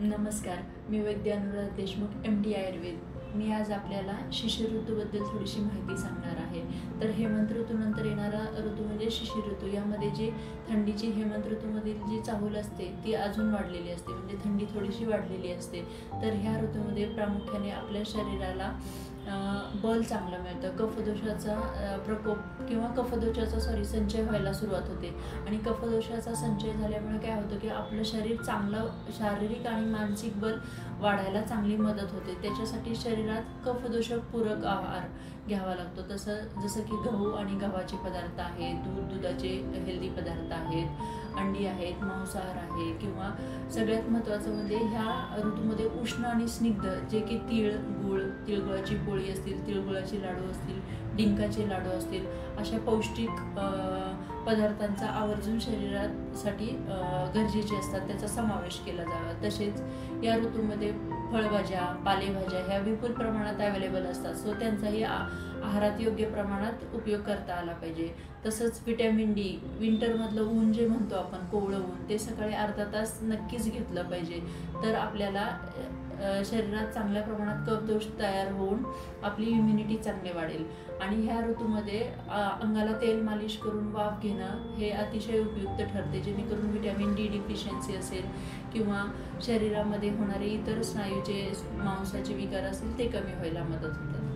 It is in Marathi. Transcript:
नमस्कार, मी वैद्य अनुराधा देशमुख, MD आयुर्वेद. मी आज आपल्याला शिशिर ऋतूबद्दल थोडीशी माहिती सांगणार आहे. तर हेमंत ऋतूनंतर येणारा ऋतू म्हणजे शिशिर ऋतू. यामध्ये जी थंडीची हेमंत ऋतूमधील जी चाहूल असते ती अजून वाढलेली असते, म्हणजे थंडी थोडीशी वाढलेली असते. तर ह्या ऋतूमध्ये प्रामुख्याने आपल्या शरीराला बल चांगलं मिळतं. कफदोषाचा प्रकोप किंवा कफदोषाचा संचय व्हायला सुरुवात होते. आणि कफदोषाचा संचय झाल्यामुळे काय होतं की आपलं शरीर चांगलं शारीरिक आणि मानसिक बल वाढायला चांगली मदत होते. त्याच्यासाठी शरीरात कफदोषक पूरक आहार घ्यावा लागतो. जसं की गहू आणि गव्हाचे पदार्थ आहेत, दुधाचे हेल्दी पदार्थ आहेत, अंडी आहेत, मांसाहार आहे, किंवा सगळ्यात महत्त्वाचं म्हणजे ह्या ऋतूमध्ये उष्ण आणि स्निग्ध जे की तिळगुळाची पोळी असतील, तिळगुळाचे लाडू असतील, डिंकाचे लाडू असतील, अशा पौष्टिक पदार्थांचा आवर्जून शरीरासाठी गरजेचे असतात, त्याचा समावेश केला जावा. तसेच या ऋतूमध्ये फळभाज्या, पालेभाज्या ह्या विपुल प्रमाणात अवेलेबल असतात. सो त्यांचाही आहारात योग्य प्रमाणात उपयोग करता आला पाहिजे. तसंच व्हिटॅमिन डी, विंटरमधलं ऊन जे म्हणतो आपण, कोवळं ऊन, ते सकाळी अर्धा तास नक्कीच घेतलं पाहिजे. तर आपल्याला शरीरात चांगल्या प्रमाणात कफदोष तयार होऊन आपली इम्युनिटी चांगली वाढेल. आणि ह्या ऋतूमध्ये अंगाला तेल मालिश करून वाफ घेणं हे अतिशय उपयुक्त ठरते, जेणेकरून व्हिटॅमिन डी डिफिशियन्सी असेल किंवा शरीरामध्ये होणारे इतर स्नायूचे, मांसाचे विकार असतील ते कमी व्हायला मदत होतात.